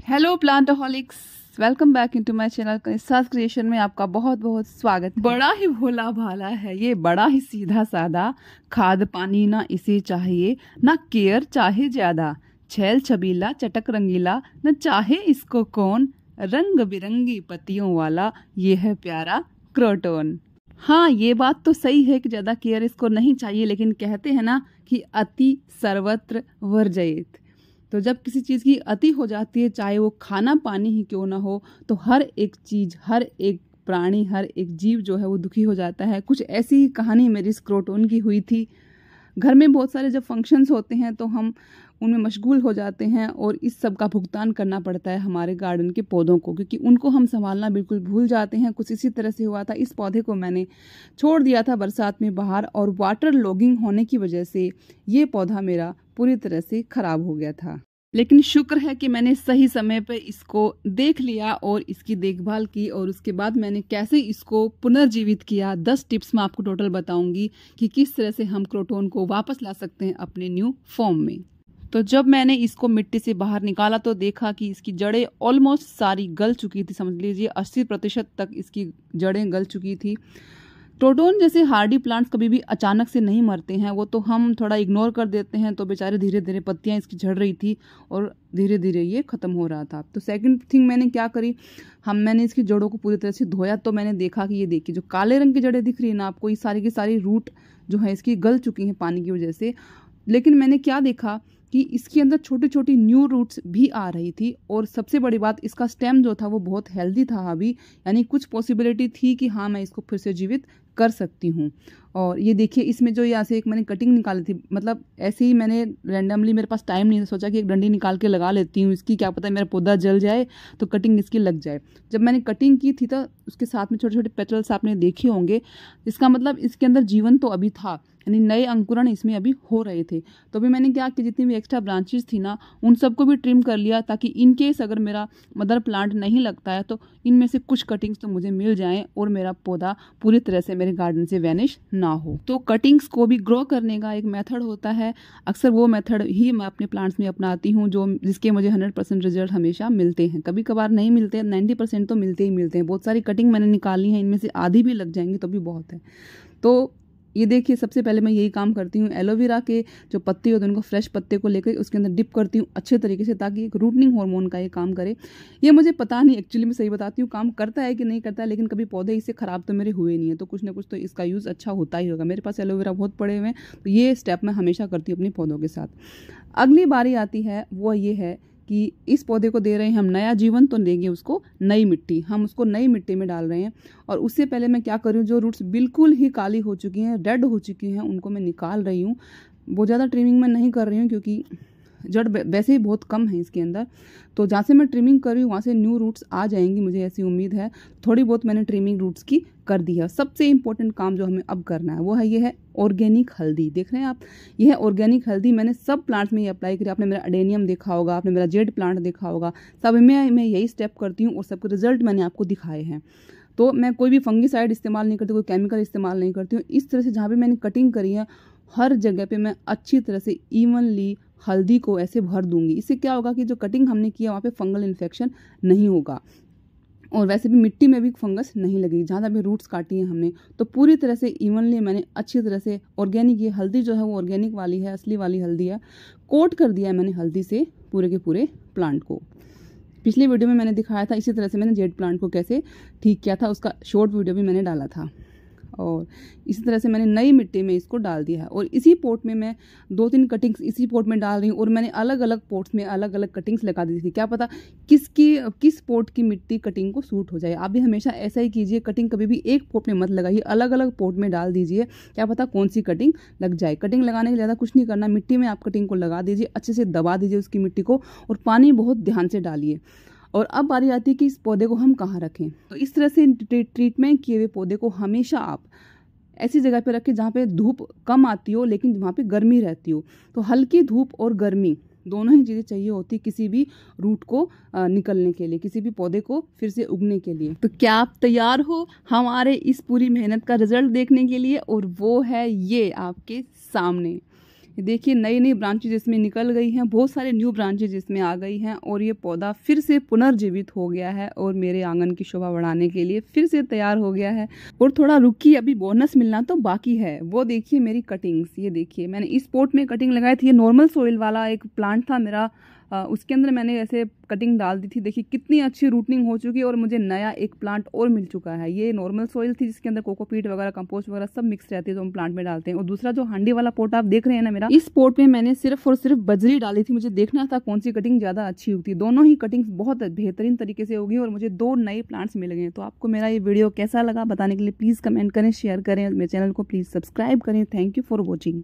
Hello plantoholics, welcome back into my channel Kanishtha's creation में आपका बहुत बहुत स्वागत। बड़ा ही भोला भाला है ये, बड़ा ही सीधा सादा, खाद पानी ना इसे चाहिए, ना केयर चाहे ज्यादा, छैल छबीला चटक रंगीला, न चाहे इसको कौन, रंग बिरंगी पत्तियों वाला ये है प्यारा क्रोटोन। हाँ, ये बात तो सही है कि ज़्यादा केयर इसको नहीं चाहिए, लेकिन कहते हैं ना कि अति सर्वत्र वर्जयेत। तो जब किसी चीज़ की अति हो जाती है, चाहे वो खाना पानी ही क्यों ना हो, तो हर एक चीज़, हर एक प्राणी, हर एक जीव जो है वो दुखी हो जाता है। कुछ ऐसी ही कहानी मेरी इस क्रोटोन की हुई थी। घर में बहुत सारे जब फंक्शंस होते हैं तो हम उनमें मशगूल हो जाते हैं और इस सब का भुगतान करना पड़ता है हमारे गार्डन के पौधों को, क्योंकि उनको हम संभालना बिल्कुल भूल जाते हैं। कुछ इसी तरह से हुआ था। इस पौधे को मैंने छोड़ दिया था बरसात में बाहर, और वाटर लॉगिंग होने की वजह से ये पौधा मेरा पूरी तरह से खराब हो गया था। लेकिन शुक्र है कि मैंने सही समय पर इसको देख लिया और इसकी देखभाल की, और उसके बाद मैंने कैसे इसको पुनर्जीवित किया। 10 टिप्स मैं आपको टोटल बताऊंगी कि किस तरह से हम क्रोटोन को वापस ला सकते हैं अपने न्यू फॉर्म में। तो जब मैंने इसको मिट्टी से बाहर निकाला तो देखा कि इसकी जड़ें ऑलमोस्ट सारी गल चुकी थी। समझ लीजिए 80% तक इसकी जड़ें गल चुकी थी। क्रोटोन जैसे हार्डी प्लांट्स कभी भी अचानक से नहीं मरते हैं, वो तो हम थोड़ा इग्नोर कर देते हैं। तो बेचारे धीरे धीरे पत्तियां इसकी झड़ रही थी और धीरे धीरे ये ख़त्म हो रहा था। तो सेकंड थिंग मैंने क्या करी, मैंने इसकी जड़ों को पूरी तरह से धोया। तो मैंने देखा कि ये देखिए जो काले रंग की जड़ें दिख रही है ना आपको, ये सारी की सारी रूट जो है इसकी गल चुकी हैं पानी की वजह से। लेकिन मैंने क्या देखा कि इसके अंदर छोटी छोटी न्यू रूट्स भी आ रही थी, और सबसे बड़ी बात इसका स्टेम जो था वो बहुत हेल्दी था अभी, यानी कुछ पॉसिबिलिटी थी कि हाँ मैं इसको फिर से जीवित कर सकती हूँ। और ये देखिए इसमें जो यहाँ से एक मैंने कटिंग निकाली थी, मतलब ऐसे ही मैंने रैंडमली, मेरे पास टाइम नहीं था, सोचा कि एक डंडी निकाल के लगा लेती हूँ इसकी, क्या पता मेरा पौधा जल जाए तो कटिंग इसकी लग जाए। जब मैंने कटिंग की थी तो उसके साथ में छोटे छोटे पेटल्स आपने देखे होंगे, इसका मतलब इसके अंदर जीवन तो अभी था, यानी नए अंकुरण इसमें अभी हो रहे थे। तो अभी मैंने क्या कि जितनी भी एक्स्ट्रा ब्रांचेस थी ना उन सबको भी ट्रिम कर लिया, ताकि इन केस अगर मेरा मदर प्लांट नहीं लगता है तो इनमें से कुछ कटिंग्स तो मुझे मिल जाएं और मेरा पौधा पूरी तरह से मेरे गार्डन से वैनिश ना हो। तो कटिंग्स को भी ग्रो करने का एक मेथड होता है, अक्सर वो मेथड ही मैं अपने प्लांट्स में अपनाती हूँ जिसके मुझे 100% रिजल्ट हमेशा मिलते हैं। कभी कभार नहीं मिलते, 90% तो मिलते ही मिलते हैं। बहुत सारी कटिंग मैंने निकाली है, इनमें से आधी भी लग जाएंगी तो भी बहुत है। तो ये देखिए सबसे पहले मैं यही काम करती हूँ, एलोवेरा के जो पत्ते होते हैं उनको फ्रेश पत्ते को लेकर उसके अंदर डिप करती हूँ अच्छे तरीके से, ताकि एक रूटनिंग हार्मोन का ये काम करे। ये मुझे पता नहीं, एक्चुअली मैं सही बताती हूँ काम करता है कि नहीं करता है, लेकिन कभी पौधे इससे ख़राब तो मेरे हुए नहीं है, तो कुछ ना कुछ तो इसका यूज़ अच्छा होता ही होगा। मेरे पास एलोवेरा बहुत पड़े हुए हैं, तो ये स्टेप मैं हमेशा करती हूँ अपने पौधों के साथ। अगली बारी आती है वो ये है कि इस पौधे को दे रहे हैं हम नया जीवन, तो देंगे उसको नई मिट्टी। हम उसको नई मिट्टी में डाल रहे हैं, और उससे पहले मैं क्या कर रही हूँ, जो रूट्स बिल्कुल ही काली हो चुकी हैं, डेड हो चुकी हैं, उनको मैं निकाल रही हूँ। बहुत ज़्यादा ट्रिमिंग मैं नहीं कर रही हूँ क्योंकि जड़ वैसे ही बहुत कम है इसके अंदर। तो जहाँ से मैं ट्रिमिंग कर रही हूँ वहाँ से न्यू रूट्स आ जाएंगी, मुझे ऐसी उम्मीद है। थोड़ी बहुत मैंने ट्रिमिंग रूट्स की कर दी है। सबसे इम्पोर्टेंट काम जो हमें अब करना है वो है ये है ऑर्गेनिक हल्दी। देख रहे हैं आप, ये है ऑर्गेनिक हल्दी। मैंने सब प्लांट्स में ये अप्लाई करी। आपने मेरा अडेनियम देखा होगा, आपने मेरा जेड प्लांट देखा होगा, सब में मैं यही स्टेप करती हूँ और सबके रिजल्ट मैंने आपको दिखाए हैं। तो मैं कोई भी फंगीसाइड इस्तेमाल नहीं करती, कोई केमिकल इस्तेमाल नहीं करती हूँ। इस तरह से जहाँ भी मैंने कटिंग करी है हर जगह पे मैं अच्छी तरह से इवनली हल्दी को ऐसे भर दूंगी। इससे क्या होगा कि जो कटिंग हमने किया वहाँ पे फंगल इन्फेक्शन नहीं होगा, और वैसे भी मिट्टी में भी फंगस नहीं लगेगी जहाँ भी रूट्स काटी हैं हमने। तो पूरी तरह से इवनली मैंने अच्छी तरह से ऑर्गेनिक, ये हल्दी जो है वो ऑर्गेनिक वाली है, असली वाली हल्दी है, कोट कर दिया है मैंने हल्दी से पूरे के पूरे प्लांट को। पिछली वीडियो में मैंने दिखाया था इसी तरह से मैंने जेड प्लांट को कैसे ठीक किया था, उसका शॉर्ट वीडियो भी मैंने डाला था। और इसी तरह से मैंने नई मिट्टी में इसको डाल दिया है, और इसी पोट में मैं 2-3 कटिंग्स इसी पोट में डाल रही हूँ। और मैंने अलग अलग पोट्स में अलग अलग कटिंग्स लगा दी थी, क्या पता किस पोट की मिट्टी कटिंग को सूट हो जाए। आप भी हमेशा ऐसा ही कीजिए, कटिंग कभी भी एक पोट में मत लगाइए, अलग अलग पोट में डाल दीजिए, क्या पता कौन सी कटिंग लग जाए। कटिंग लगाने के ज़्यादा कुछ नहीं करना, मिट्टी में आप कटिंग को लगा दीजिए, अच्छे से दबा दीजिए उसकी मिट्टी को, और पानी बहुत ध्यान से डालिए। और अब बारी आती है कि इस पौधे को हम कहाँ रखें। तो इस तरह से ट्रीटमेंट किए हुए पौधे को हमेशा आप ऐसी जगह पे रखें जहाँ पे धूप कम आती हो लेकिन वहाँ पे गर्मी रहती हो। तो हल्की धूप और गर्मी दोनों ही चीज़ें चाहिए होती किसी भी रूट को निकलने के लिए, किसी भी पौधे को फिर से उगने के लिए। तो क्या आप तैयार हो हमारे इस पूरी मेहनत का रिजल्ट देखने के लिए? और वो है ये आपके सामने। देखिए नई नई ब्रांचेज इसमें निकल गई हैं, बहुत सारे न्यू ब्रांचेज इसमें आ गई हैं और ये पौधा फिर से पुनर्जीवित हो गया है और मेरे आंगन की शोभा बढ़ाने के लिए फिर से तैयार हो गया है। और थोड़ा रुकी, अभी बोनस मिलना तो बाकी है। वो देखिए मेरी कटिंग्स, ये देखिए मैंने इस पॉट में कटिंग लगाई थी। ये नॉर्मल सॉइल वाला एक प्लांट था मेरा, उसके अंदर मैंने ऐसे कटिंग डाल दी थी। देखिए कितनी अच्छी रूटनिंग हो चुकी है और मुझे नया एक प्लांट और मिल चुका है। ये नॉर्मल सॉइल थी जिसके अंदर कोकोपीट वगैरह, कंपोस्ट वगैरह सब मिक्स रहती है, तो हम प्लांट में डालते हैं। और दूसरा जो हांडी वाला पोट आप देख रहे हैं ना मेरा, इस पोट में मैंने सिर्फ और सिर्फ बजरी डाली थी। मुझे देखना था कौन सी कटिंग ज्यादा अच्छी होती। दोनों ही कटिंग्स बहुत बेहतरीन तरीके से होगी और मुझे 2 नए प्लांट्स मिल गए। तो आपको मेरा ये वीडियो कैसा लगा बताने के लिए प्लीज कमेंट करें, शेयर करें, मेरे चैनल को प्लीज सब्सक्राइब करें। Thank you for watching.